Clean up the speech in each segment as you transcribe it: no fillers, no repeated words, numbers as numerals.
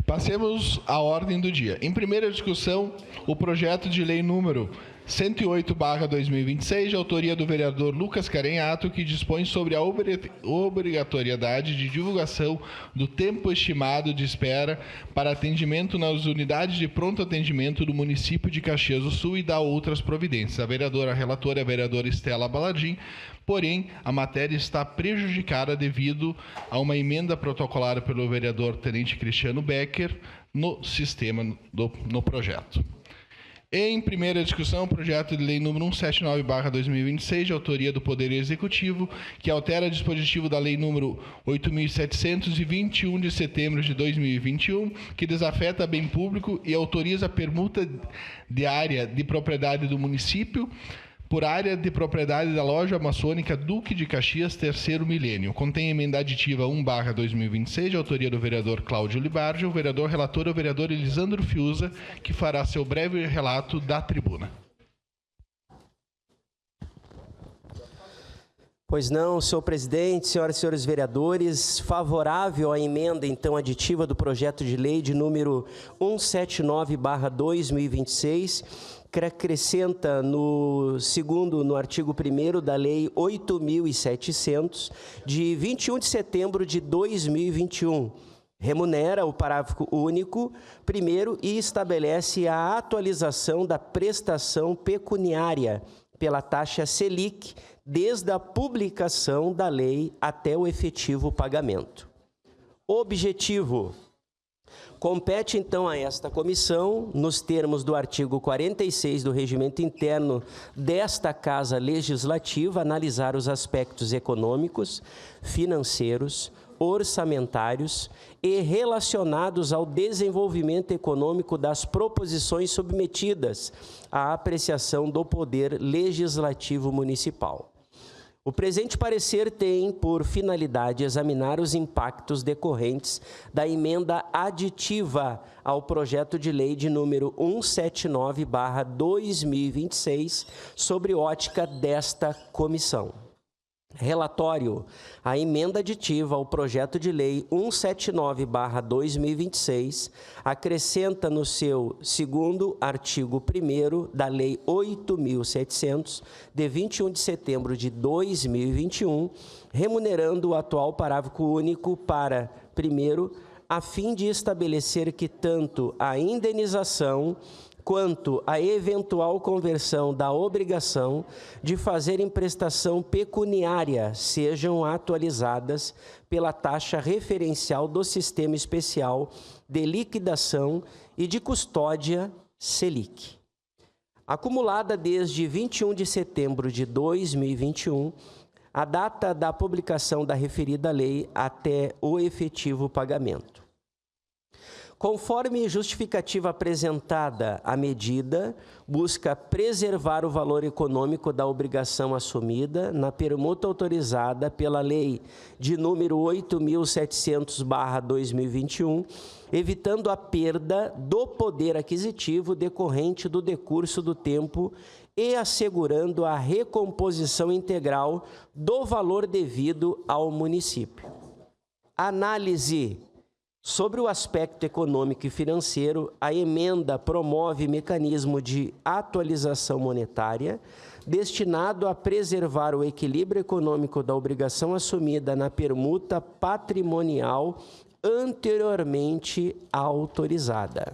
Passemos à ordem do dia. Em primeira discussão, o projeto de lei número 108/2026, de autoria do vereador Lucas Carenhato, que dispõe sobre a obrigatoriedade de divulgação do tempo estimado de espera para atendimento nas unidades de pronto atendimento do município de Caxias do Sul e da outras providências. A vereadora relatora é a vereadora Estela Baladim, porém, a matéria está prejudicada devido a uma emenda protocolada pelo vereador Tenente Cristiano Becker no projeto. Em primeira discussão, o projeto de lei número 179/2026, de autoria do Poder Executivo, que altera o dispositivo da lei número 8.721, de setembro de 2021, que desafeta bem público e autoriza a permuta de área de propriedade do município por área de propriedade da loja maçônica Duque de Caxias, terceiro milênio. Contém emenda aditiva 1/2026, de autoria do vereador Cláudio Libardi. O vereador relator é o vereador Elisandro Fiuza, que fará seu breve relato da tribuna. Pois não, senhor presidente, senhoras e senhores vereadores, favorável à emenda, então, aditiva do projeto de lei de número 179/2026, que acrescenta no artigo 1º da Lei 8.700, de 21 de setembro de 2021. Remunera o parágrafo único primeiro e estabelece a atualização da prestação pecuniária pela taxa Selic, desde a publicação da lei até o efetivo pagamento. Objetivo: compete, então, a esta comissão, nos termos do artigo 46 do Regimento Interno desta Casa Legislativa, analisar os aspectos econômicos, financeiros, orçamentários e relacionados ao desenvolvimento econômico das proposições submetidas à apreciação do Poder Legislativo Municipal. O presente parecer tem por finalidade examinar os impactos decorrentes da emenda aditiva ao projeto de lei de número 179/2026, sobre ótica desta comissão. Relatório: a emenda aditiva ao projeto de lei 179/2026 acrescenta no seu segundo artigo 1º da Lei 8.700, de 21 de setembro de 2021, remunerando o atual parágrafo único para, primeiro, a fim de estabelecer que tanto a indenização quanto a eventual conversão da obrigação de fazer prestação pecuniária sejam atualizadas pela taxa referencial do Sistema Especial de Liquidação e de Custódia Selic. Acumulada desde 21 de setembro de 2021, a data da publicação da referida lei até o efetivo pagamento. Conforme justificativa apresentada, a medida busca preservar o valor econômico da obrigação assumida na permuta autorizada pela Lei de número 8.700/2021, evitando a perda do poder aquisitivo decorrente do decurso do tempo e assegurando a recomposição integral do valor devido ao município. Análise: sobre o aspecto econômico e financeiro, a emenda promove mecanismo de atualização monetária destinado a preservar o equilíbrio econômico da obrigação assumida na permuta patrimonial anteriormente autorizada.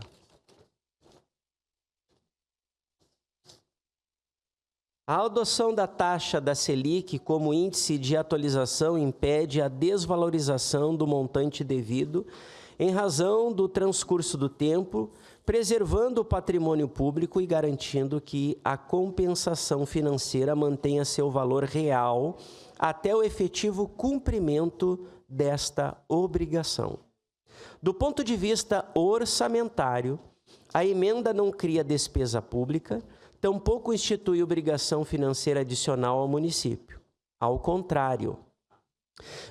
A adoção da taxa da Selic como índice de atualização impede a desvalorização do montante devido em razão do transcurso do tempo, preservando o patrimônio público e garantindo que a compensação financeira mantenha seu valor real até o efetivo cumprimento desta obrigação. Do ponto de vista orçamentário, a emenda não cria despesa pública, tampouco institui obrigação financeira adicional ao município. Ao contrário,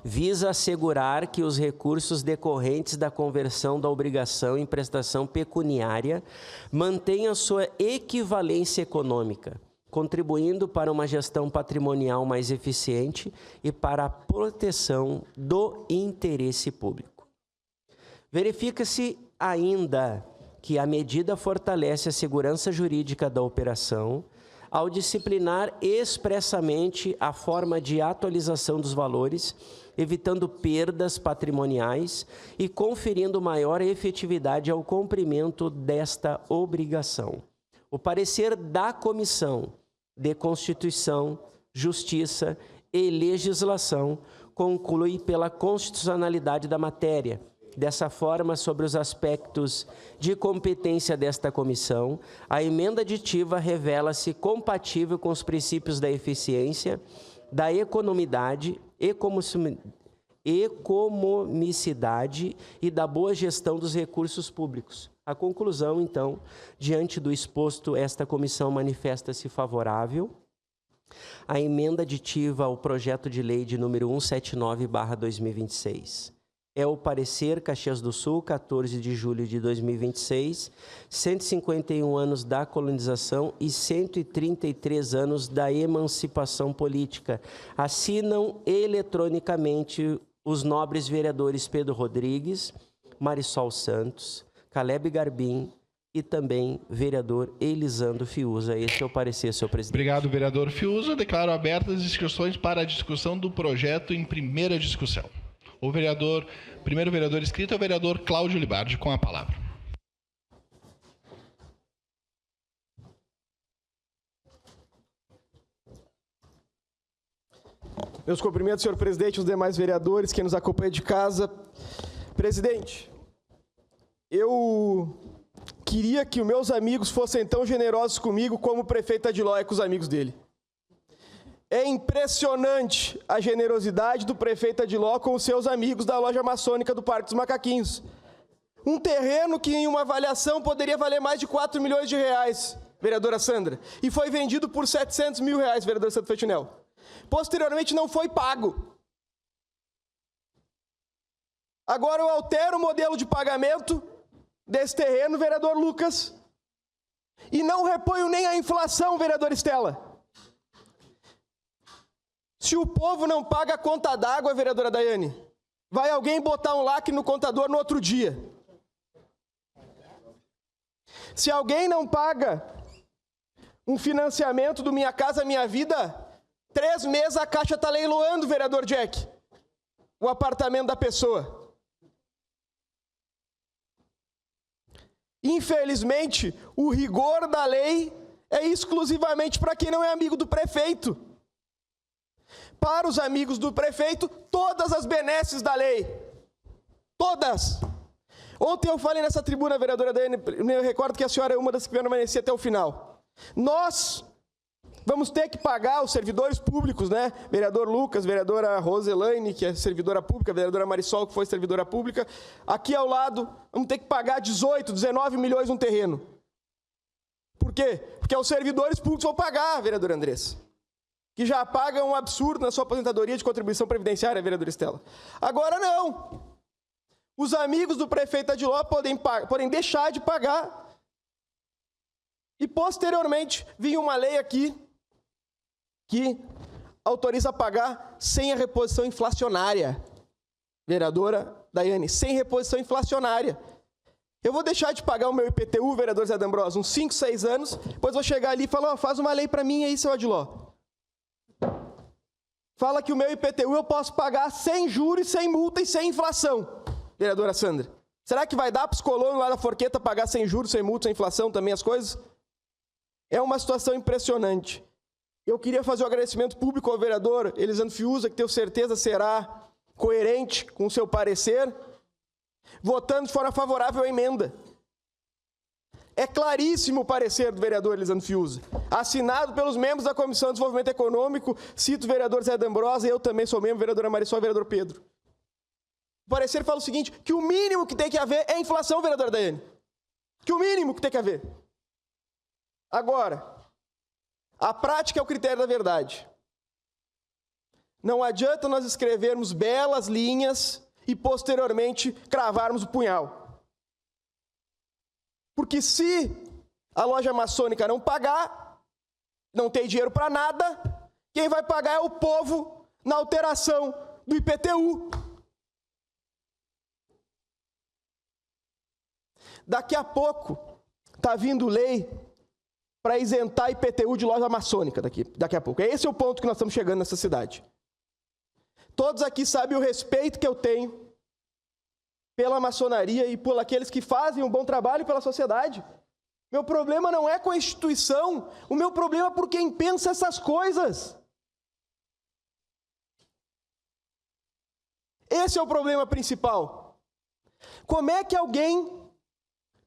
visa assegurar que os recursos decorrentes da conversão da obrigação em prestação pecuniária mantenham sua equivalência econômica, contribuindo para uma gestão patrimonial mais eficiente e para a proteção do interesse público. Verifica-se ainda que a medida fortalece a segurança jurídica da operação ao disciplinar expressamente a forma de atualização dos valores, evitando perdas patrimoniais e conferindo maior efetividade ao cumprimento desta obrigação. O parecer da Comissão de Constituição, Justiça e Legislação conclui pela constitucionalidade da matéria. Dessa forma, sobre os aspectos de competência desta comissão, a emenda aditiva revela-se compatível com os princípios da eficiência, da economicidade e da boa gestão dos recursos públicos. A conclusão, então, diante do exposto, esta comissão manifesta-se favorável à emenda aditiva ao projeto de lei de número 179/2026. É o parecer Caxias do Sul, 14 de julho de 2026, 151 anos da colonização e 133 anos da emancipação política. Assinam eletronicamente os nobres vereadores Pedro Rodrigues, Marisol Santos, Caleb Garbim e também vereador Elisandro Fiuza. Esse é o parecer, senhor presidente. Obrigado, vereador Fiuza. Declaro abertas as inscrições para a discussão do projeto em primeira discussão. O primeiro vereador inscrito é o vereador Cláudio Libardi, com a palavra. Meus cumprimentos, senhor presidente, e os demais vereadores, quem nos acompanha de casa. Presidente, eu queria que os meus amigos fossem tão generosos comigo como o prefeito Adiló é com os amigos dele. É impressionante a generosidade do prefeito Adiló com os seus amigos da loja maçônica do Parque dos Macaquinhos. Um terreno que em uma avaliação poderia valer mais de 4 milhões de reais, vereadora Sandra, e foi vendido por 700 mil reais, vereador Santo Fetinel. Posteriormente não foi pago. Agora eu altero o modelo de pagamento desse terreno, vereador Lucas, e não reponho nem a inflação, vereador Estela. Se o povo não paga a conta d'água, vereadora Daiane, vai alguém botar um lacre no contador no outro dia. Se alguém não paga um financiamento do Minha Casa Minha Vida, 3 meses a Caixa está leiloando, vereador Jack, o apartamento da pessoa. Infelizmente, o rigor da lei é exclusivamente para quem não é amigo do prefeito. Para os amigos do prefeito, todas as benesses da lei. Todas. Ontem eu falei nessa tribuna, vereadora Daiane, eu recordo que a senhora é uma das que permanecia até o final. Nós vamos ter que pagar os servidores públicos, né? Vereador Lucas, vereadora Roselaine, que é servidora pública, vereadora Marisol, que foi servidora pública. Aqui ao lado, vamos ter que pagar 18, 19 milhões num terreno. Por quê? Porque os servidores públicos vão pagar, vereadora Andressa, que já pagam um absurdo na sua aposentadoria de contribuição previdenciária, vereadora Estela. Agora não. Os amigos do prefeito Adiló podem deixar de pagar. E, posteriormente, vinha uma lei aqui que autoriza a pagar sem a reposição inflacionária. Vereadora Daiane, sem reposição inflacionária. Eu vou deixar de pagar o meu IPTU, vereador Zé D'Ambrosio, uns 5, 6 anos, depois vou chegar ali e falar, faz uma lei para mim aí, seu Adiló. Fala que o meu IPTU eu posso pagar sem juros, sem multa e sem inflação, vereadora Sandra. Será que vai dar para os colonos lá da Forqueta pagar sem juros, sem multa, sem inflação também as coisas? É uma situação impressionante. Eu queria fazer um agradecimento público ao vereador Elisandro Fiuza, que tenho certeza será coerente com o seu parecer, votando de forma favorável à emenda. É claríssimo o parecer do vereador Elisandro Fiuza, assinado pelos membros da Comissão de Desenvolvimento Econômico, cito o vereador Zé D'Ambrosio, eu também sou membro, vereadora Marisol e vereador Pedro. O parecer fala o seguinte, que o mínimo que tem que haver é inflação, vereadora Daiane. Que o mínimo que tem que haver. Agora, a prática é o critério da verdade. Não adianta nós escrevermos belas linhas e, posteriormente, cravarmos o punhal. Porque se a loja maçônica não pagar, não tem dinheiro para nada, quem vai pagar é o povo na alteração do IPTU. Daqui a pouco está vindo lei para isentar IPTU de loja maçônica daqui a pouco. Esse é o ponto que nós estamos chegando nessa cidade. Todos aqui sabem o respeito que eu tenho pela maçonaria e por aqueles que fazem um bom trabalho pela sociedade. Meu problema não é com a instituição, o meu problema é por quem pensa essas coisas. Esse é o problema principal. Como é que alguém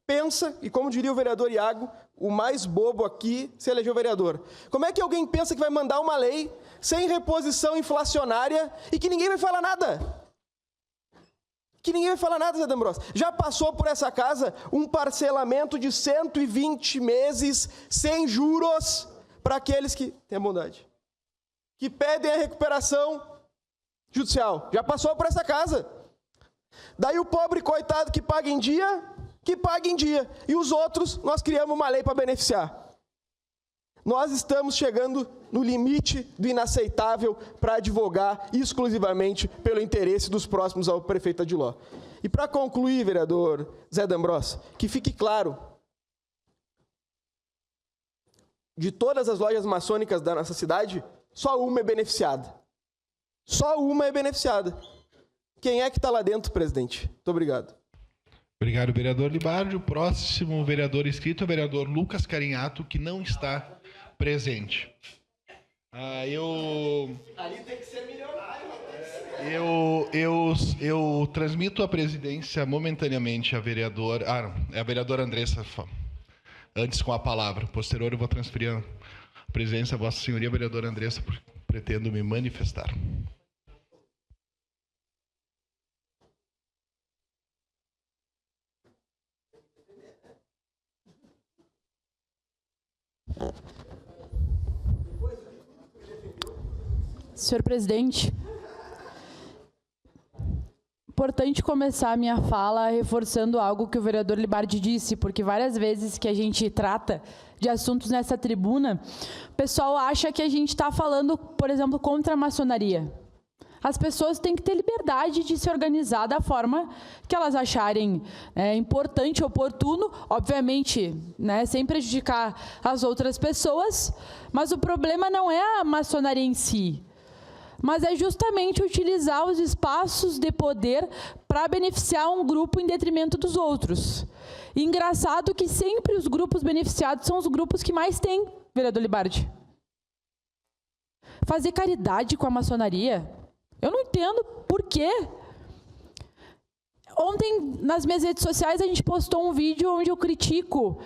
pensa, e como diria o vereador Iago, o mais bobo aqui se elegeu vereador, como é que alguém pensa que vai mandar uma lei sem reposição inflacionária e que ninguém vai falar nada? Que ninguém vai falar nada, Zé D'Ambrosio. Já passou por essa casa um parcelamento de 120 meses sem juros para aqueles que têm a bondade, que pedem a recuperação judicial. Já passou por essa casa. Daí o pobre coitado que paga em dia. E os outros, nós criamos uma lei para beneficiar. Nós estamos chegando no limite do inaceitável para advogar exclusivamente pelo interesse dos próximos ao prefeito Adiló. E para concluir, vereador Zé D'Ambrosio, que fique claro, de todas as lojas maçônicas da nossa cidade, só uma é beneficiada. Só uma é beneficiada. Quem é que está lá dentro, presidente? Muito obrigado. Obrigado, vereador Libardi. O próximo vereador inscrito é o vereador Lucas Carinhato, que não está presente. Ali tem que ser milionário. Eu transmito a presidência momentaneamente à vereadora... é a vereadora Andressa, antes com a palavra. Posterior eu vou transferir a presidência à vossa senhoria, vereadora Andressa, porque pretendo me manifestar. Senhor presidente, importante começar a minha fala reforçando algo que o vereador Libardi disse, porque várias vezes que a gente trata de assuntos nessa tribuna, o pessoal acha que a gente está falando, por exemplo, contra a maçonaria. As pessoas têm que ter liberdade de se organizar da forma que elas acharem importante, oportuno, obviamente, sem prejudicar as outras pessoas, mas o problema não é a maçonaria em si, mas é justamente utilizar os espaços de poder para beneficiar um grupo em detrimento dos outros. E engraçado que sempre os grupos beneficiados são os grupos que mais têm, vereador Libardi. Fazer caridade com a maçonaria, eu não entendo por quê. Ontem, nas minhas redes sociais, a gente postou um vídeo onde eu critico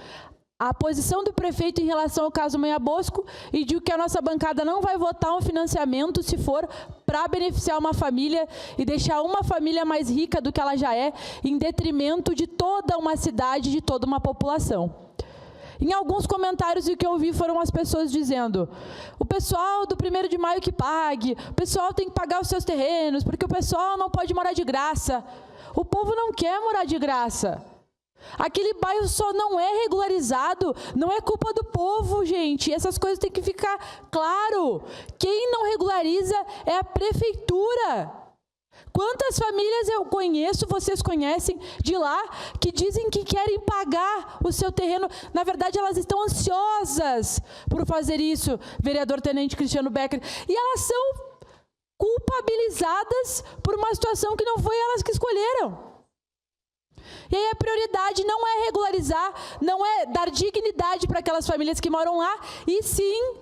a posição do prefeito em relação ao caso Manha Bosco e digo que a nossa bancada não vai votar um financiamento se for para beneficiar uma família e deixar uma família mais rica do que ela já é, em detrimento de toda uma cidade, de toda uma população. Em alguns comentários, o que eu ouvi foram as pessoas dizendo: o pessoal do 1º de maio que pague, o pessoal tem que pagar os seus terrenos, porque o pessoal não pode morar de graça. O povo não quer morar de graça. Aquele bairro só não é regularizado, não é culpa do povo, gente. Essas coisas têm que ficar claro. Quem não regulariza é a prefeitura. Quantas famílias eu conheço, vocês conhecem, de lá, que dizem que querem pagar o seu terreno. Na verdade, elas estão ansiosas por fazer isso, vereador Tenente Cristiano Becker. E elas são culpabilizadas por uma situação que não foi elas que escolheram. E aí a prioridade não é regularizar, não é dar dignidade para aquelas famílias que moram lá, e sim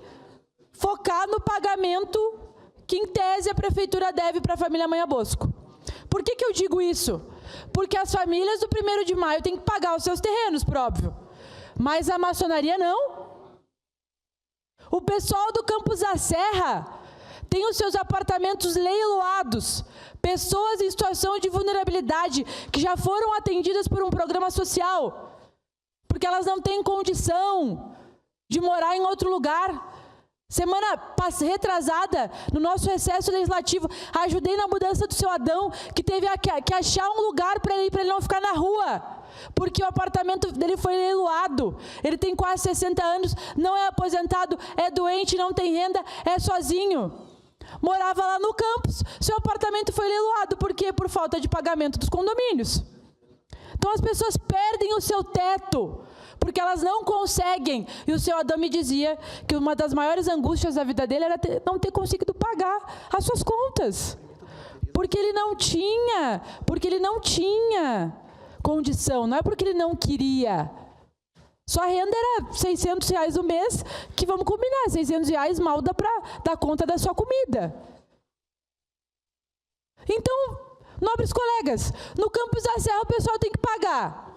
focar no pagamento que, em tese, a prefeitura deve para a família Manha Bosco. Por que eu digo isso? Porque as famílias do 1º de maio têm que pagar os seus terrenos, por óbvio. Mas a maçonaria não. O pessoal do Campos da Serra tem os seus apartamentos leiloados. Pessoas em situação de vulnerabilidade que já foram atendidas por um programa social, porque elas não têm condição de morar em outro lugar. Semana retrasada, no nosso recesso legislativo, ajudei na mudança do seu Adão, que teve que achar um lugar para ele não ficar na rua, porque o apartamento dele foi leiloado. Ele tem quase 60 anos, não é aposentado, é doente, não tem renda, é sozinho. Morava lá no campus, seu apartamento foi leiloado. Por quê? Por falta de pagamento dos condomínios. Então as pessoas perdem o seu teto, porque elas não conseguem. E o seu Adão me dizia que uma das maiores angústias da vida dele era não ter conseguido pagar as suas contas. Porque ele não tinha condição, não é porque ele não queria. Sua renda era R$600 no mês, que vamos combinar, R$600 mal dá para dar conta da sua comida. Então, nobres colegas, no Campos da Serra o pessoal tem que pagar.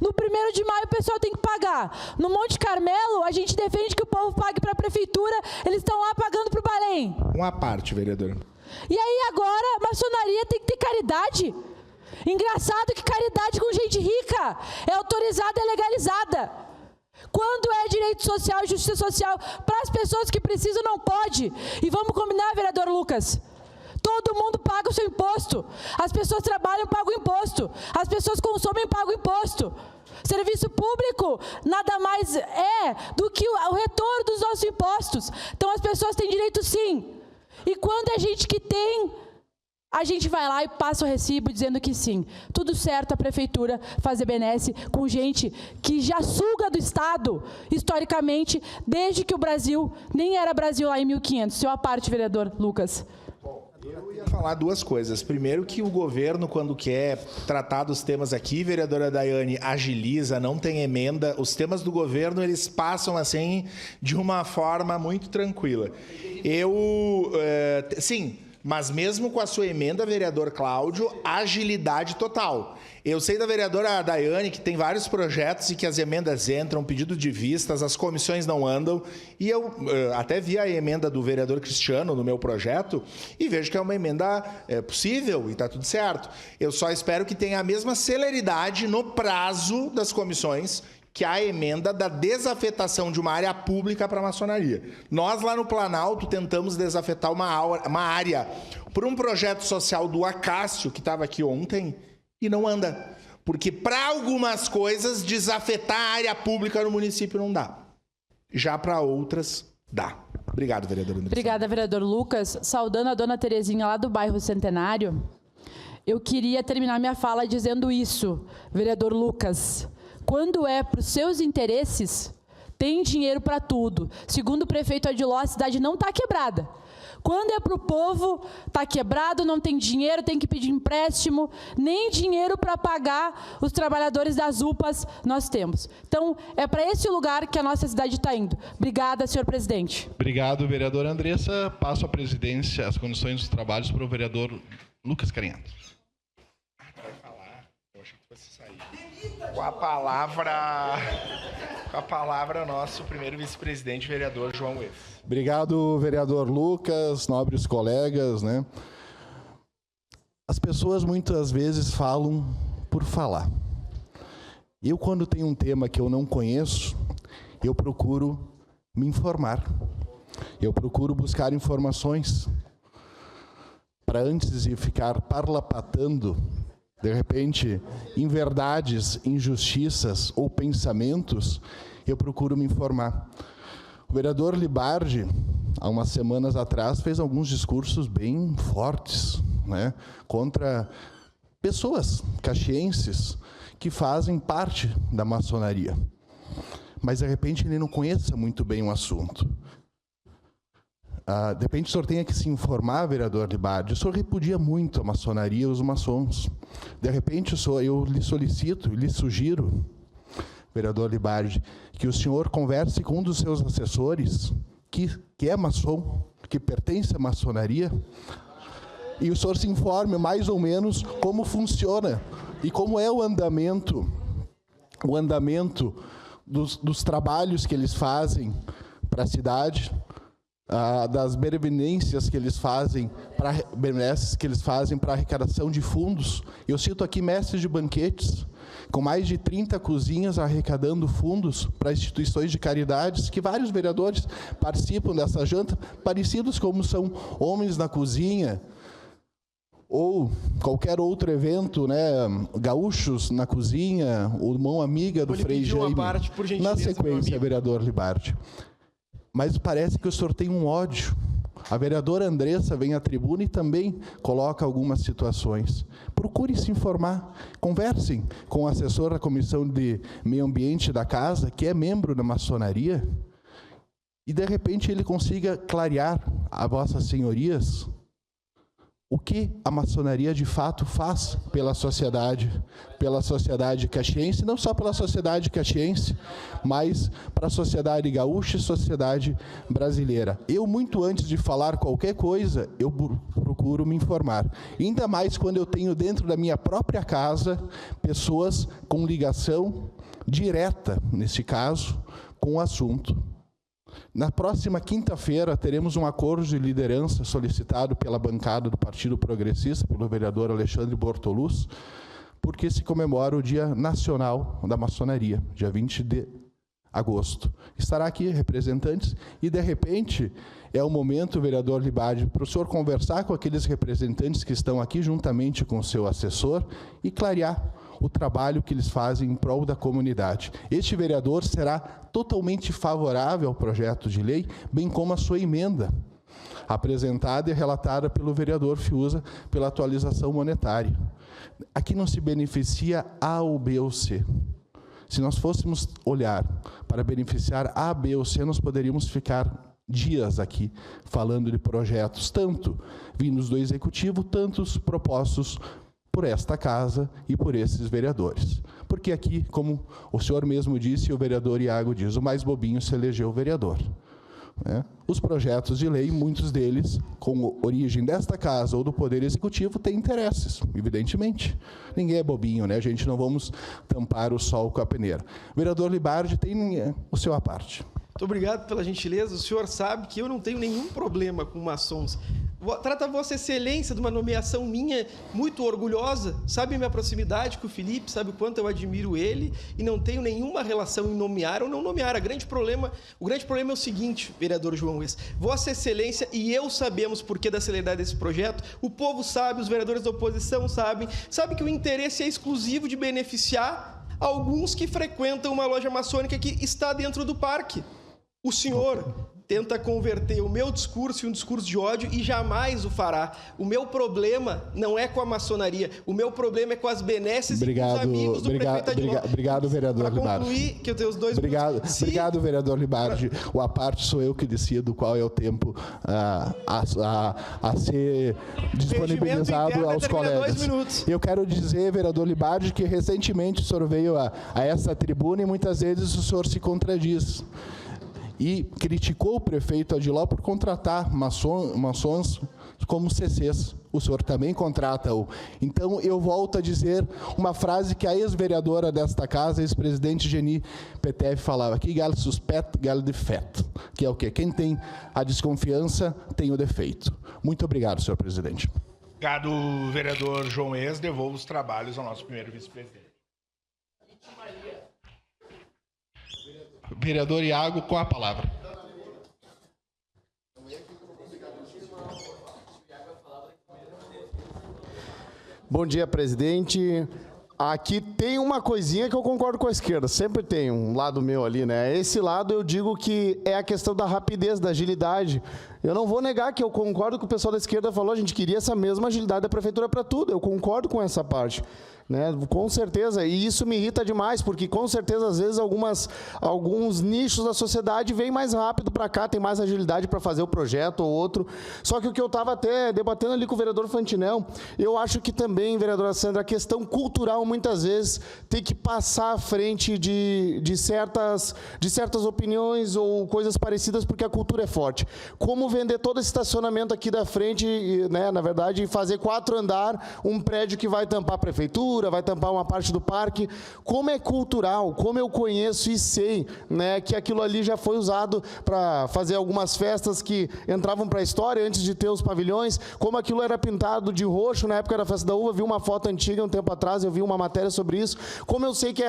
No 1º de maio o pessoal tem que pagar. No Monte Carmelo, a gente defende que o povo pague para a prefeitura, eles estão lá pagando para o Belém. Uma parte, vereadora. E aí agora, a maçonaria tem que ter caridade. Engraçado que caridade com gente rica é autorizada, é legalizada. Quando é direito social e justiça social para as pessoas que precisam, não pode. E vamos combinar, vereador Lucas, todo mundo paga o seu imposto. As pessoas trabalham, pagam imposto. As pessoas consomem, pagam imposto. Serviço público nada mais é do que o retorno dos nossos impostos. Então as pessoas têm direito sim. E quando é gente que tem, a gente vai lá e passa o recibo dizendo que sim. Tudo certo a prefeitura fazer benesse com gente que já suga do Estado, historicamente, desde que o Brasil nem era Brasil lá em 1500. Seu à parte, vereador Lucas. Eu ia falar duas coisas. Primeiro, que o governo, quando quer tratar dos temas aqui, vereadora Daiane, agiliza, não tem emenda. Os temas do governo, eles passam assim de uma forma muito tranquila. Sim, mas mesmo com a sua emenda, vereador Cláudio, agilidade total. Eu sei da vereadora Daiane que tem vários projetos e que as emendas entram, pedido de vistas, as comissões não andam. E eu até vi a emenda do vereador Cristiano no meu projeto e vejo que é uma emenda possível e está tudo certo. Eu só espero que tenha a mesma celeridade no prazo das comissões que a emenda da desafetação de uma área pública para a maçonaria. Nós, lá no Planalto, tentamos desafetar uma área por um projeto social do Acácio, que estava aqui ontem, e não anda. Porque, para algumas coisas, desafetar a área pública no município não dá. Já para outras, dá. Obrigado, vereador André. Obrigada, vereador Lucas. Saudando a dona Terezinha, lá do bairro Centenário, eu queria terminar minha fala dizendo isso, vereador Lucas. Quando é para os seus interesses, tem dinheiro para tudo. Segundo o prefeito Adiló, a cidade não está quebrada. Quando é para o povo, está quebrado, não tem dinheiro, tem que pedir empréstimo, nem dinheiro para pagar os trabalhadores das UPAs nós temos. Então, é para esse lugar que a nossa cidade está indo. Obrigada, senhor presidente. Obrigado, vereadora Andressa. Passo a presidência, as condições dos trabalhos para o vereador Lucas Carinhato. Com a palavra, nosso primeiro vice-presidente, vereador João Uef. Obrigado, vereador Lucas, nobres colegas, né? As pessoas muitas vezes falam por falar. Eu, quando tenho um tema que eu não conheço, eu procuro me informar. Eu procuro buscar informações para, antes de ficar parlapatando, de repente, inverdades, injustiças ou pensamentos, eu procuro me informar. O vereador Libardi, há umas semanas atrás, fez alguns discursos bem fortes, né, contra pessoas caxienses que fazem parte da maçonaria. Mas, de repente, ele não conheça muito bem o assunto. De repente, o senhor tenha que se informar, vereador Libardi. O senhor repudia muito a maçonaria e os maçons. De repente, eu lhe solicito, lhe sugiro, vereador Libardi, que o senhor converse com um dos seus assessores, que é maçom, que pertence à maçonaria, e o senhor se informe mais ou menos como funciona e como é o andamento dos trabalhos que eles fazem para a cidade, das benevolências que eles fazem para arrecadação de fundos. Eu cito aqui mestres de banquetes, com mais de 30 cozinhas arrecadando fundos para instituições de caridades, que vários vereadores participam dessa janta, parecidos como são Homens na Cozinha, ou qualquer outro evento, né, Gaúchos na Cozinha, o Mão Amiga do Frei Jaime. Na sequência, vereador Libardi. Mas parece que o senhor tem um ódio A vereadora Andressa vem à tribuna e também coloca algumas situações. Procure se informar, conversem com o assessor da Comissão de Meio Ambiente da Casa, que é membro da maçonaria, e de repente ele consiga clarear a vossas senhorias o que a maçonaria de fato faz pela sociedade caxiense, não só pela sociedade caxiense, mas para a sociedade gaúcha e sociedade brasileira. Eu, muito antes de falar qualquer coisa, eu procuro me informar. Ainda mais quando eu tenho dentro da minha própria casa pessoas com ligação direta, nesse caso, com o assunto. Na próxima quinta-feira, teremos um acordo de liderança solicitado pela bancada do Partido Progressista, pelo vereador Alexandre Bortoluz, porque se comemora o Dia Nacional da Maçonaria, dia 20 de agosto. Estará aqui representantes e, de repente, é o momento, vereador Libardi, para o senhor conversar com aqueles representantes que estão aqui, juntamente com o seu assessor, e clarear o trabalho que eles fazem em prol da comunidade. Este vereador será totalmente favorável ao projeto de lei, bem como a sua emenda, apresentada e relatada pelo vereador Fiuza pela atualização monetária. Aqui não se beneficia A ou B ou C. Se nós fôssemos olhar para beneficiar A, B ou C, nós poderíamos ficar dias aqui falando de projetos, tanto vindos do Executivo, tantos propostos por esta casa e por esses vereadores. Porque aqui, como o senhor mesmo disse, o vereador Iago diz, o mais bobinho se elegeu vereador. Os projetos de lei, muitos deles, com origem desta casa ou do Poder Executivo, têm interesses, evidentemente. Ninguém é bobinho, né? A gente não vamos tampar o sol com a peneira. O vereador Libardi tem o seu à parte. Muito obrigado pela gentileza. O senhor sabe que eu não tenho nenhum problema com maçons. Trata Vossa Excelência de uma nomeação minha muito orgulhosa. Sabe minha proximidade com o Felipe, sabe o quanto eu admiro ele e não tenho nenhuma relação em nomear ou não nomear. O grande problema é o seguinte, vereador João Wes. Vossa Excelência e eu sabemos por que da celeridade desse projeto, o povo sabe, os vereadores da oposição sabem que o interesse é exclusivo de beneficiar alguns que frequentam uma loja maçônica que está dentro do parque. O senhor tenta converter o meu discurso em um discurso de ódio e jamais o fará. O meu problema não é com a maçonaria, o meu problema é com as benesses e com os amigos do prefeito Adilon. Obrigado, vereador Libardi. Para concluir, que eu tenho os dois minutos. Obrigado, vereador Libardi. O à parte sou eu que decido qual é o tempo a ser disponibilizado aos colegas. Eu quero dizer, vereador Libardi, que recentemente o senhor veio a essa tribuna e muitas vezes o senhor se contradiz. E criticou o prefeito Adiló por contratar maçons como CCs. O senhor também contrata-o. Então, eu volto a dizer uma frase que a ex-vereadora desta casa, ex-presidente Geni Petef, falava, que gal suspeito, gal defeito. Que é o quê? Quem tem a desconfiança tem o defeito. Muito obrigado, senhor presidente. Obrigado, vereador João Wes. Devolvo os trabalhos ao nosso primeiro vice-presidente. Vereador Iago, com a palavra. Bom dia, presidente. Aqui tem uma coisinha que eu concordo com a esquerda, sempre tem um lado meu ali, né? Esse lado eu digo que é a questão da rapidez, da agilidade. Eu não vou negar que eu concordo com o pessoal da esquerda falou, a gente queria essa mesma agilidade da prefeitura para tudo, eu concordo com essa parte. Né? Com certeza, e isso me irrita demais, porque com certeza, às vezes, alguns nichos da sociedade vêm mais rápido para cá, tem mais agilidade para fazer o projeto ou outro. Só que o que eu estava até debatendo ali com o vereador Fantinel, eu acho que também, vereadora Sandra, a questão cultural, muitas vezes, tem que passar à frente de certas opiniões ou coisas parecidas, porque a cultura é forte. Como vender todo esse estacionamento aqui da frente, né, na verdade, fazer 4 andares, um prédio que vai tampar a prefeitura, vai tampar uma parte do parque, como é cultural, como eu conheço e sei, né, que aquilo ali já foi usado para fazer algumas festas que entravam para a história antes de ter os pavilhões, como aquilo era pintado de roxo na época da Festa da Uva, vi uma foto antiga um tempo atrás, eu vi uma matéria sobre isso, como eu sei que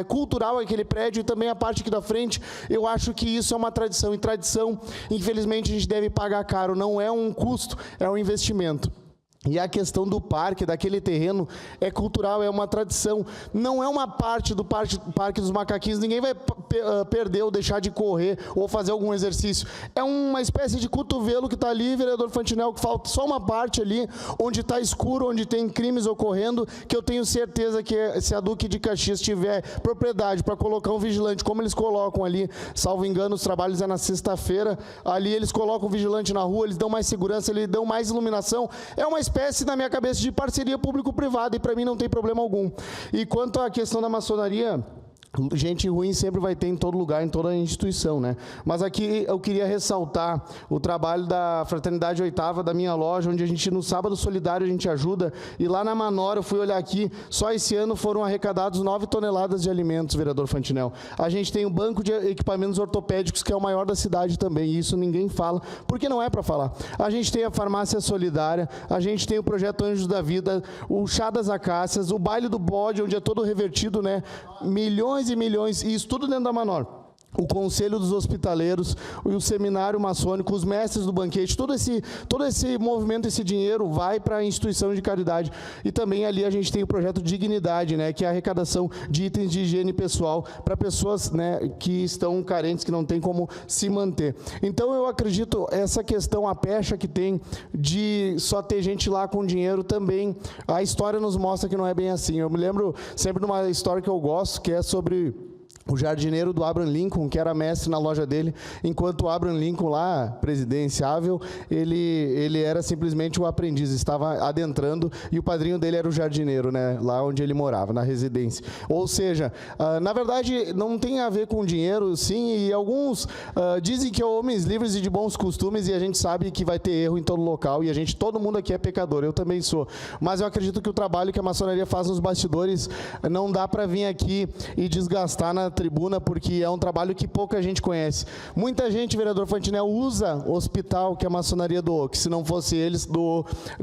cultural aquele prédio e também a parte aqui da frente, eu acho que isso é uma tradição, e tradição, infelizmente, a gente deve pagar caro, não é um custo, é um investimento. E a questão do parque, daquele terreno, é cultural, é uma tradição. Não é uma parte do Parque dos Macaquinhos. Ninguém vai perder ou deixar de correr ou fazer algum exercício. É uma espécie de cotovelo que está ali, vereador Fantinel, que falta só uma parte ali, onde está escuro, onde tem crimes ocorrendo, que eu tenho certeza que se a Duque de Caxias tiver propriedade para colocar um vigilante, como eles colocam ali, salvo engano, os trabalhos é na sexta-feira, ali eles colocam o vigilante na rua, eles dão mais segurança, eles dão mais iluminação. É uma espécie, na minha cabeça, de parceria público-privada, e para mim não tem problema algum. E quanto à questão da maçonaria, gente ruim sempre vai ter em todo lugar, em toda instituição, né? Mas aqui eu queria ressaltar o trabalho da Fraternidade Oitava, da minha loja, onde a gente, no Sábado Solidário, a gente ajuda. E lá na Manora, eu fui olhar aqui, só esse ano foram arrecadados 9 toneladas de alimentos, vereador Fantinel. A gente tem um banco de equipamentos ortopédicos, que é o maior da cidade também, e isso ninguém fala, porque não é para falar. A gente tem a Farmácia Solidária, a gente tem o Projeto Anjos da Vida, o Chá das Acácias, o Baile do Bode, onde é todo revertido, né? Milhões e milhões, e isso tudo dentro da Manor. O Conselho dos Hospitaleiros, o Seminário Maçônico, os mestres do banquete, todo esse movimento, esse dinheiro vai para a instituição de caridade. E também ali a gente tem o projeto Dignidade, né, que é a arrecadação de itens de higiene pessoal para pessoas, né, que estão carentes, que não têm como se manter. Então eu acredito, essa questão, a pecha que tem de só ter gente lá com dinheiro também, a história nos mostra que não é bem assim. Eu me lembro sempre de uma história que eu gosto, que é sobre o jardineiro do Abraham Lincoln, que era mestre na loja dele, enquanto o Abraham Lincoln lá, presidenciável, ele era simplesmente o aprendiz, estava adentrando, e o padrinho dele era o jardineiro, né, lá onde ele morava, na residência. Ou seja, na verdade, não tem a ver com dinheiro, sim, e alguns dizem que é homens livres e de bons costumes, e a gente sabe que vai ter erro em todo local, e todo mundo aqui é pecador, eu também sou. Mas eu acredito que o trabalho que a maçonaria faz nos bastidores, não dá para vir aqui e desgastar na tribuna, porque é um trabalho que pouca gente conhece. Muita gente, vereador Fantinel, usa o hospital que a maçonaria doou, que se não fosse eles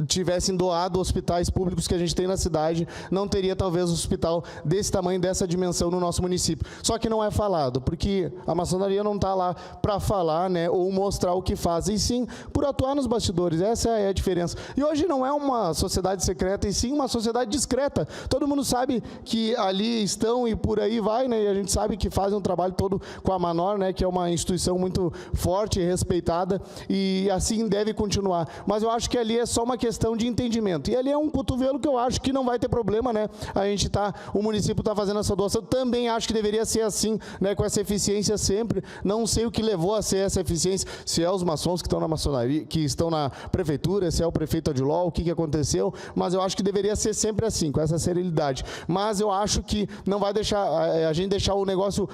tivessem doado hospitais públicos que a gente tem na cidade, não teria talvez um hospital desse tamanho, dessa dimensão no nosso município. Só que não é falado, porque a maçonaria não está lá para falar, né, ou mostrar o que faz, e sim por atuar nos bastidores. Essa é a diferença. E hoje não é uma sociedade secreta, e sim uma sociedade discreta. Todo mundo sabe que ali estão e por aí vai, né, e a gente sabe que fazem um trabalho todo com a Manor, né, que é uma instituição muito forte e respeitada, e assim deve continuar. Mas eu acho que ali é só uma questão de entendimento. E ali é um cotovelo que eu acho que não vai ter problema, né? O município está fazendo essa doação. Também acho que deveria ser assim, né, com essa eficiência sempre. Não sei o que levou a ser essa eficiência, se é os maçons que estão na maçonaria, que estão na prefeitura, se é o prefeito Adiló, o que aconteceu, mas eu acho que deveria ser sempre assim, com essa serenidade. Mas eu acho que não vai deixar a gente deixar o negócio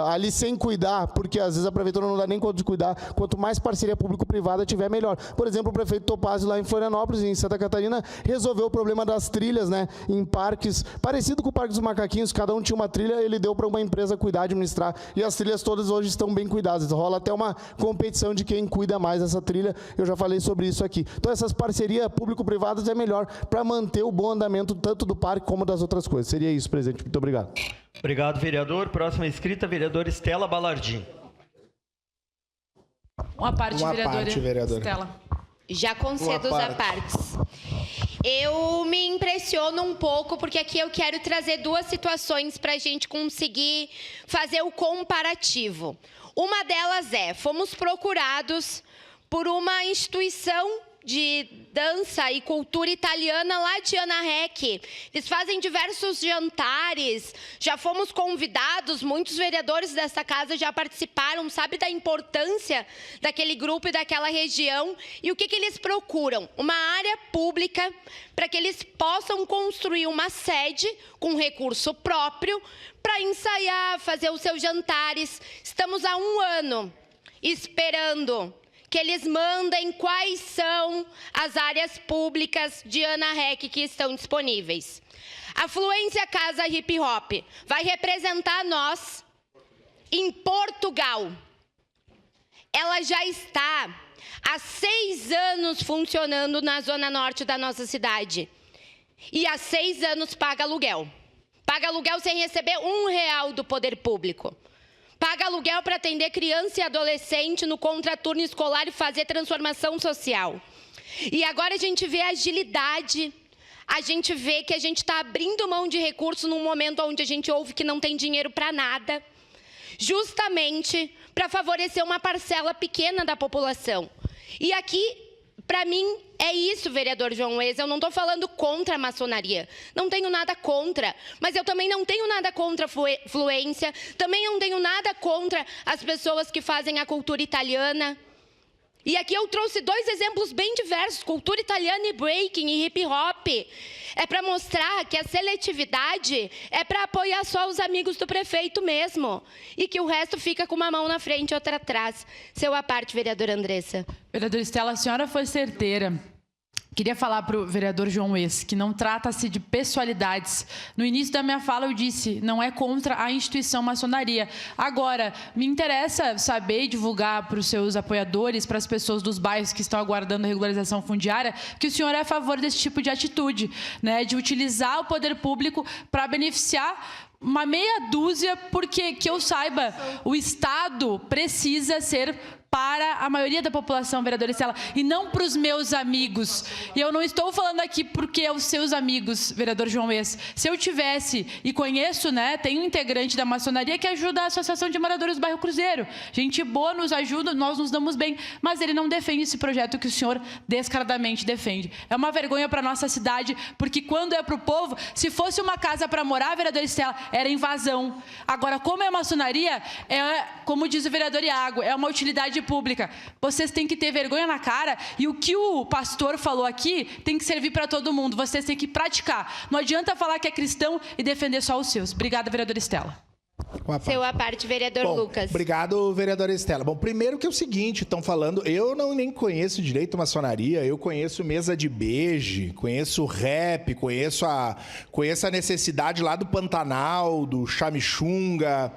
ali sem cuidar, porque às vezes a prefeitura não dá nem conta de cuidar. Quanto mais parceria público-privada tiver, melhor. Por exemplo, o prefeito Topazio lá em Florianópolis, em Santa Catarina, resolveu o problema das trilhas, né, em parques, parecido com o Parque dos Macaquinhos, cada um tinha uma trilha, ele deu para uma empresa cuidar, administrar, e as trilhas todas hoje estão bem cuidadas. Rola até uma competição de quem cuida mais dessa trilha, eu já falei sobre isso aqui. Então essas parcerias público-privadas é melhor para manter o bom andamento tanto do parque como das outras coisas. Seria isso, presidente. Muito obrigado. Obrigado, vereador. Próxima inscrita, vereadora Estela Balardim. Uma parte, vereadora Estela. Já concedo os apartes. Eu me impressiono um pouco, porque aqui eu quero trazer duas situações para a gente conseguir fazer o comparativo. Uma delas fomos procurados por uma instituição de dança e cultura italiana lá de Ana Rec. Eles fazem diversos jantares, já fomos convidados, muitos vereadores dessa casa já participaram, sabe da importância daquele grupo e daquela região. E o que eles procuram? Uma área pública para que eles possam construir uma sede com recurso próprio para ensaiar, fazer os seus jantares. Estamos há 1 ano esperando que eles mandem quais são as áreas públicas de Ana Rec que estão disponíveis. A Fluência Casa Hip Hop vai representar nós em Portugal. Ela já está há 6 anos funcionando na zona norte da nossa cidade. E há 6 anos paga aluguel. Paga aluguel sem receber R$1 do poder público. Paga aluguel para atender criança e adolescente no contraturno escolar e fazer transformação social. E agora a gente vê agilidade, a gente vê que a gente está abrindo mão de recursos num momento onde a gente ouve que não tem dinheiro para nada. justamente para favorecer uma parcela pequena da população. E aqui, para mim, é isso, vereador João Wes. Eu não estou falando contra a maçonaria. Não tenho nada contra. Mas eu também não tenho nada contra a fluência. Também não tenho nada contra as pessoas que fazem a cultura italiana. E aqui eu trouxe 2 exemplos bem diversos, cultura italiana e breaking e hip hop. É para mostrar que a seletividade é para apoiar só os amigos do prefeito mesmo. E que o resto fica com uma mão na frente e outra atrás. Seu à parte, vereadora Andressa. Vereadora Estela, a senhora foi certeira. Queria falar para o vereador João Wes que não trata-se de pessoalidades. No início da minha fala eu disse, não é contra a instituição maçonaria. Agora, me interessa saber e divulgar para os seus apoiadores, para as pessoas dos bairros que estão aguardando a regularização fundiária, que o senhor é a favor desse tipo de atitude, né, de utilizar o poder público para beneficiar uma meia dúzia, porque, que eu saiba, o Estado precisa ser para a maioria da população, vereadora Estela, e não para os meus amigos. E eu não estou falando aqui porque é os seus amigos, vereador João Wes. Se eu tivesse, e conheço, né, tem um integrante da maçonaria que ajuda a Associação de Moradores do Bairro Cruzeiro. Gente boa, nos ajuda, nós nos damos bem, mas ele não defende esse projeto que o senhor descaradamente defende. É uma vergonha para a nossa cidade, porque quando é para o povo, se fosse uma casa para morar, vereadora Estela, era invasão. Agora, como é a maçonaria, é, como diz o vereador Iago, é uma utilidade pública. Vocês têm que ter vergonha na cara, e o que o pastor falou aqui tem que servir para todo mundo. Vocês têm que praticar. Não adianta falar que é cristão e defender só os seus. Obrigada, vereadora Estela. Seu à parte, vereador Lucas. Obrigado, vereadora Estela. Bom, primeiro que é o seguinte, estão falando, eu nem conheço direito a maçonaria, eu conheço mesa de beijo, conheço rap, conheço a necessidade lá do Pantanal, do Chamichunga,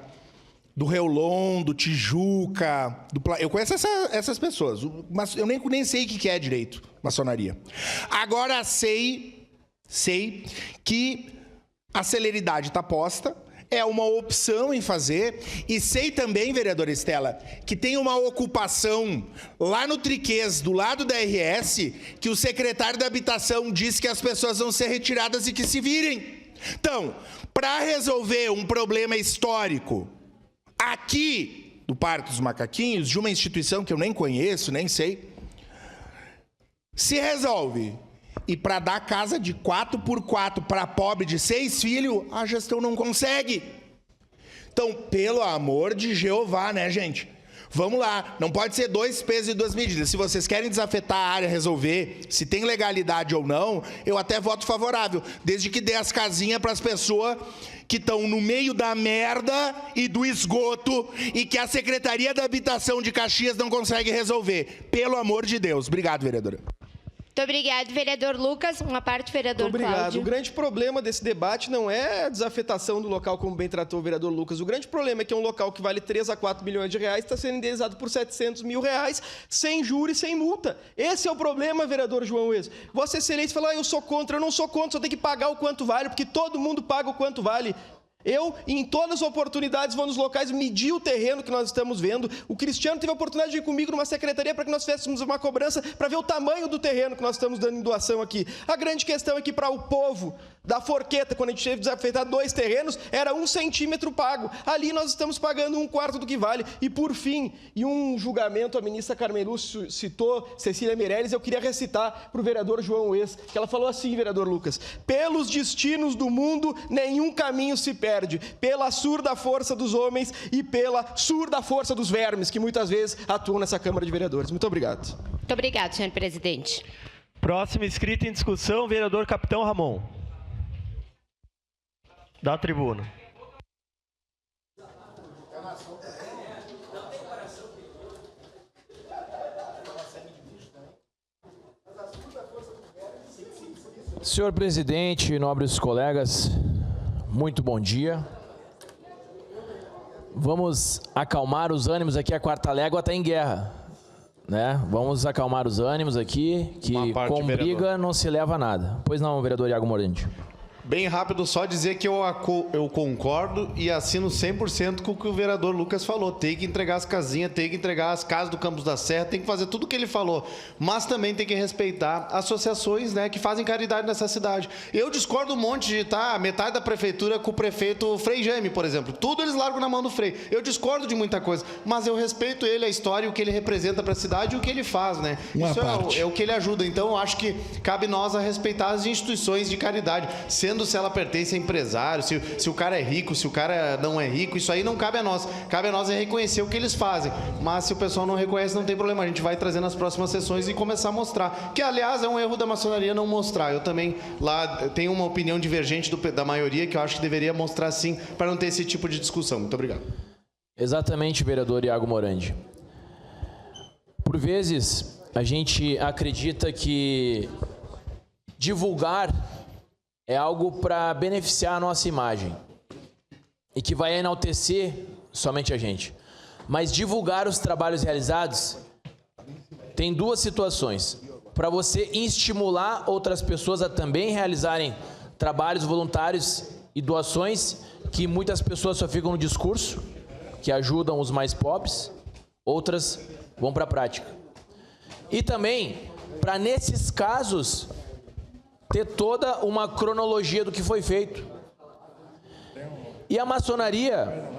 do Reolon, do Tijuca, eu conheço essas pessoas, mas eu nem sei o que é direito, maçonaria. Agora sei que a celeridade está posta, é uma opção em fazer, e sei também, vereadora Estela, que tem uma ocupação lá no Triquês, do lado da RS, que o secretário da Habitação diz que as pessoas vão ser retiradas e que se virem. Então, para resolver um problema histórico aqui do Parque dos Macaquinhos, de uma instituição que eu nem conheço, nem sei, se resolve. E para dar casa de 4x4 para pobre de 6 filhos, a gestão não consegue. Então, pelo amor de Jeová, né, gente? Vamos lá, não pode ser 2 pesos e 2 medidas. Se vocês querem desafetar a área, resolver se tem legalidade ou não, eu até voto favorável, desde que dê as casinhas para as pessoas que estão no meio da merda e do esgoto e que a Secretaria da Habitação de Caxias não consegue resolver. Pelo amor de Deus. Obrigado, vereadora. Muito obrigado, vereador Lucas. Uma parte, vereador Obrigado. Cláudio. O grande problema desse debate não é a desafetação do local, como bem tratou o vereador Lucas. O grande problema é que é um local que vale 3 a 4 milhões de reais está sendo indenizado por 700 mil reais, sem juros e sem multa. Esse é o problema, vereador João Wes. Vossa Excelência fala, eu sou contra. Eu não sou contra, só tem que pagar o quanto vale, porque todo mundo paga o quanto vale. Eu, em todas as oportunidades, vou nos locais medir o terreno que nós estamos vendo. O Cristiano teve a oportunidade de ir comigo numa secretaria para que nós fizéssemos uma cobrança para ver o tamanho do terreno que nós estamos dando em doação aqui. A grande questão é que para o povo da Forqueta, quando a gente teve que desafetar 2 terrenos, era 1 centímetro pago. Ali nós estamos pagando 1/4 do que vale. E por fim, em um julgamento, a ministra Carmen Lúcia citou Cecília Meirelles, eu queria recitar para o vereador João Wes, que ela falou assim, vereador Lucas: pelos destinos do mundo, nenhum caminho se perde. Pela surda força dos homens e pela surda força dos vermes, que muitas vezes atuam nessa Câmara de Vereadores. Muito obrigado. Muito obrigado, senhor presidente. Próximo inscrito em discussão, vereador Capitão Ramon. Da tribuna. Senhor presidente, nobres colegas, muito bom dia. Vamos acalmar os ânimos aqui, a quarta légua está em guerra, né? Vamos acalmar os ânimos aqui, que com briga não se leva a nada. Pois não, vereador Iago Morandi. Bem rápido, só dizer que eu concordo e assino 100% com o que o vereador Lucas falou. Tem que entregar as casinhas, tem que entregar as casas do Campos da Serra, tem que fazer tudo o que ele falou. Mas também tem que respeitar associações, né, que fazem caridade nessa cidade. Eu discordo um monte de metade da prefeitura com o prefeito Frei Jaime, por exemplo. Tudo eles largam na mão do Frei. Eu discordo de muita coisa, mas eu respeito ele, a história, o que ele representa para a cidade e o que ele faz, né? Isso é o que ele ajuda. Então, eu acho que cabe nós a respeitar as instituições de caridade, sendo se ela pertence a empresário, se o cara é rico, se o cara não é rico, isso aí não cabe a nós. Cabe a nós é reconhecer o que eles fazem. Mas se o pessoal não reconhece, não tem problema. A gente vai trazer nas próximas sessões e começar a mostrar. Que, aliás, é um erro da maçonaria não mostrar. Eu também lá tenho uma opinião divergente da maioria, que eu acho que deveria mostrar sim, para não ter esse tipo de discussão. Muito obrigado. Exatamente, vereador Iago Morandi. Por vezes, a gente acredita que divulgar é algo para beneficiar a nossa imagem e que vai enaltecer somente a gente. Mas divulgar os trabalhos realizados tem duas situações. Para você estimular outras pessoas a também realizarem trabalhos voluntários e doações, que muitas pessoas só ficam no discurso, que ajudam os mais pobres, outras vão para a prática. E também, para nesses casos, ter toda uma cronologia do que foi feito. E a maçonaria,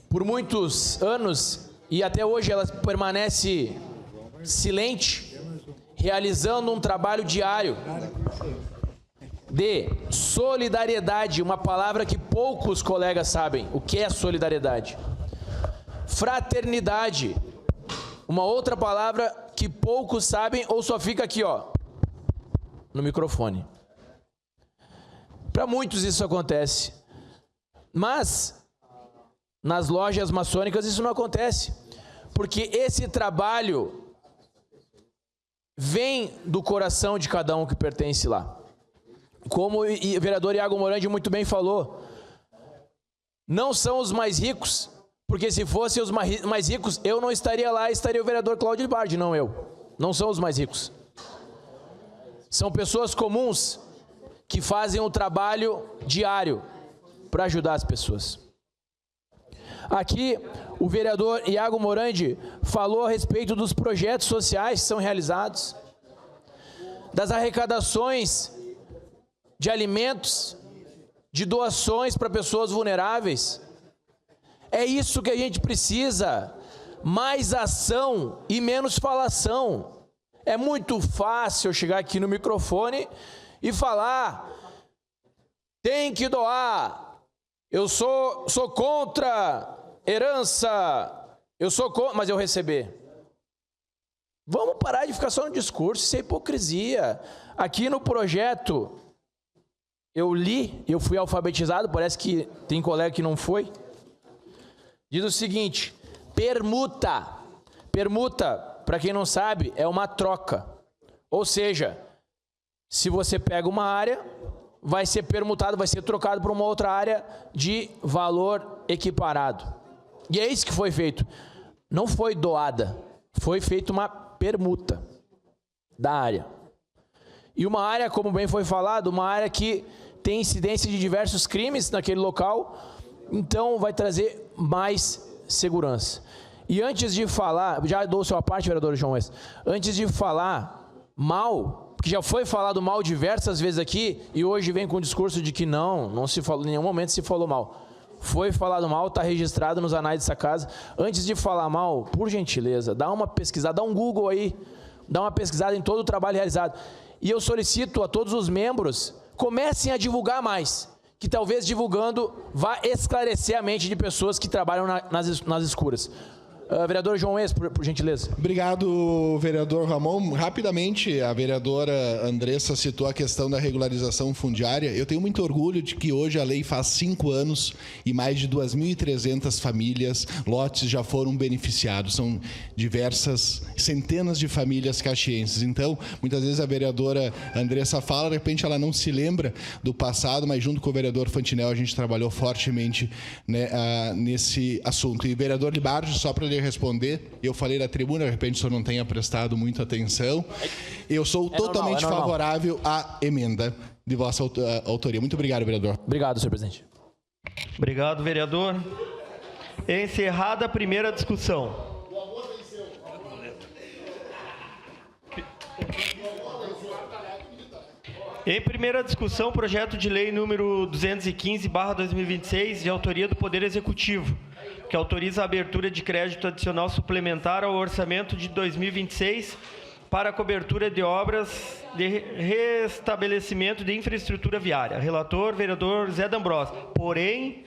por muitos anos, e até hoje ela permanece silente, realizando um trabalho diário de solidariedade, uma palavra que poucos colegas sabem o que é solidariedade. Fraternidade, uma outra palavra que poucos sabem ou só fica aqui, ó, no microfone. Para muitos isso acontece, mas nas lojas maçônicas isso não acontece, porque esse trabalho vem do coração de cada um que pertence lá. Como o vereador Iago Morandi muito bem falou, não são os mais ricos, porque se fossem os mais ricos, eu não estaria lá, estaria o vereador Cláudio Libardi, não eu. Não são os mais ricos. São pessoas comuns que fazem um trabalho diário para ajudar as pessoas. Aqui, o vereador Iago Morandi falou a respeito dos projetos sociais que são realizados, das arrecadações de alimentos, de doações para pessoas vulneráveis. É isso que a gente precisa, mais ação e menos falação. É muito fácil eu chegar aqui no microfone e falar, tem que doar, eu sou contra herança, mas eu receber. Vamos parar de ficar só no discurso, isso é hipocrisia. Aqui no projeto, eu li, eu fui alfabetizado, parece que tem colega que não foi. Diz o seguinte, permuta. Permuta, para quem não sabe, é uma troca. Ou seja, se você pega uma área, vai ser permutado, vai ser trocado por uma outra área de valor equiparado. E é isso que foi feito. Não foi doada, foi feita uma permuta da área. E uma área, como bem foi falado, uma área que tem incidência de diversos crimes naquele local, então vai trazer mais segurança. E antes de falar, já dou sua parte, vereador João Wes, antes de falar mal, que já foi falado mal diversas vezes aqui, e hoje vem com o discurso de que não se falou, em nenhum momento se falou mal. Foi falado mal, está registrado nos anais dessa casa. Antes de falar mal, por gentileza, dá uma pesquisada, dá um Google aí, dá uma pesquisada em todo o trabalho realizado. E eu solicito a todos os membros, comecem a divulgar mais, que talvez divulgando vá esclarecer a mente de pessoas que trabalham nas escuras. Vereador João Wes, por gentileza. Obrigado, vereador Ramon. Rapidamente, a vereadora Andressa citou a questão da regularização fundiária. Eu tenho muito orgulho de que hoje a lei faz 5 anos e mais de 2.300 famílias, lotes já foram beneficiados. São diversas, centenas de famílias caxienses. Então, muitas vezes a vereadora Andressa fala, de repente ela não se lembra do passado, mas junto com o vereador Fantinel a gente trabalhou fortemente, né, nesse assunto. E vereador Libardi, só para lhe responder, eu falei na tribuna, de repente o senhor não tenha prestado muita atenção, eu sou totalmente favorável à emenda. de vossa autoria. Muito obrigado, vereador. Obrigado, senhor presidente. Obrigado, vereador. Encerrada a primeira discussão. Em primeira discussão, projeto de lei número 215/2026, de autoria do Poder Executivo, que autoriza a abertura de crédito adicional suplementar ao orçamento de 2026 para a cobertura de obras de restabelecimento de infraestrutura viária. Relator, vereador Zé D'Ambrosio. Porém,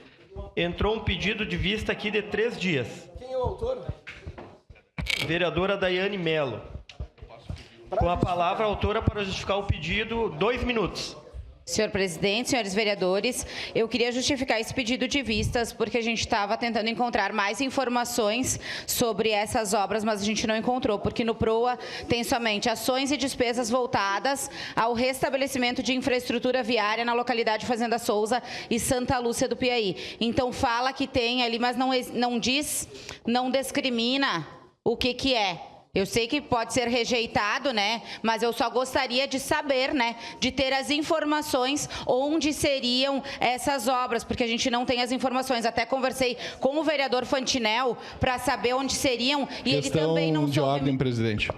entrou um pedido de vista aqui de 3 dias. Quem é o autor? Vereadora Daiane Mello. Com a palavra, a autora para justificar o pedido, 2 minutos. Senhor presidente, senhores vereadores, eu queria justificar esse pedido de vistas porque a gente estava tentando encontrar mais informações sobre essas obras, mas a gente não encontrou, porque no PROA tem somente ações e despesas voltadas ao restabelecimento de infraestrutura viária na localidade Fazenda Souza e Santa Lúcia do Piaí. Então fala que tem ali, mas não diz, não discrimina o que é. Eu sei que pode ser rejeitado, né? Mas eu só gostaria de saber, né? De ter as informações onde seriam essas obras, porque a gente não tem as informações. Até conversei com o vereador Fantinel para saber onde seriam e ele também não soube. Questão de ordem, presidente.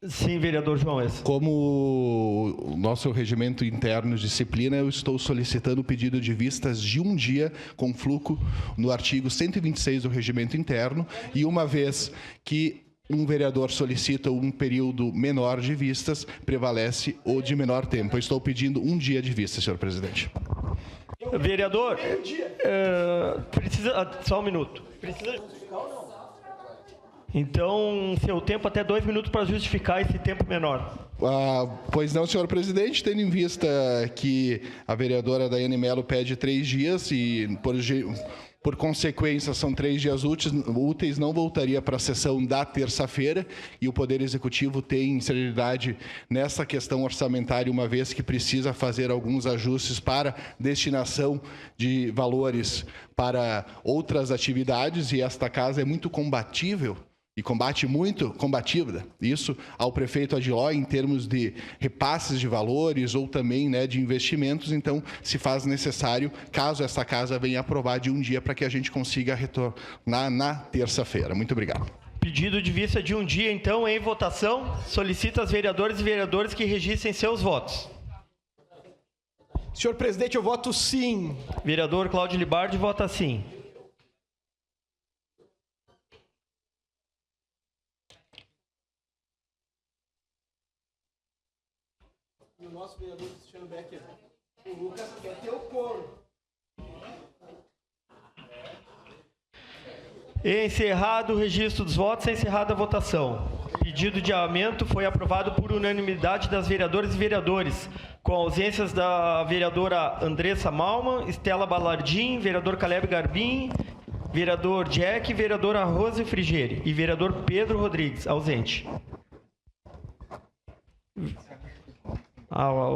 Sim, vereador João. Como o nosso regimento interno de disciplina, eu estou solicitando o pedido de vistas de um dia com fluxo no artigo 126 do regimento interno, e uma vez que um vereador solicita um período menor de vistas, prevalece o de menor tempo. Eu estou pedindo um dia de vista, senhor presidente. Vereador, precisa... Só um minuto. Precisa justificar ou não? Então, seu tempo até 2 minutos para justificar esse tempo menor. Pois não, senhor presidente, tendo em vista que a vereadora Daiane Mello pede 3 dias e, por consequência, são 3 dias úteis, não voltaria para a sessão da terça-feira, e o Poder Executivo tem celeridade nessa questão orçamentária, uma vez que precisa fazer alguns ajustes para destinação de valores para outras atividades, e esta casa é muito combatível e combatível isso ao prefeito Adiló em termos de repasses de valores ou também, né, de investimentos. Então, se faz necessário, caso essa casa venha aprovar, de um dia para que a gente consiga retornar na terça-feira. Muito obrigado. Pedido de vista de um dia, então, em votação. Solicito aos vereadores e vereadoras que registrem seus votos. Senhor presidente, eu voto sim. Vereador Cláudio Libardi vota sim. E o nosso vereador Cristiano Becker, o Lucas, quer ter o coro. Encerrado o registro dos votos, encerrada a votação. Pedido de aumento foi aprovado por unanimidade das vereadoras e vereadores, com ausências da vereadora Andressa Malman, Estela Balardim, vereador Caleb Garbim, vereador Jack, vereadora Rose Frigeri e vereador Pedro Rodrigues, ausente.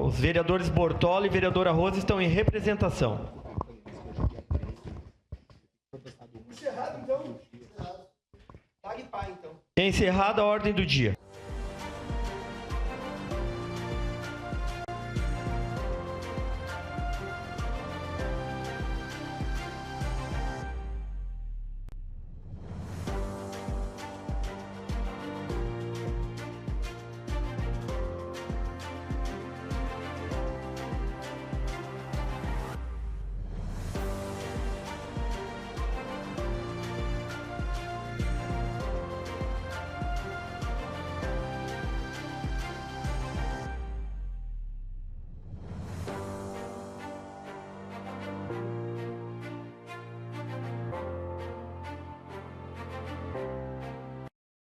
Os vereadores Bortola e vereadora Rose estão em representação. Encerrado, então. Pague pai, então. Encerrada a ordem do dia.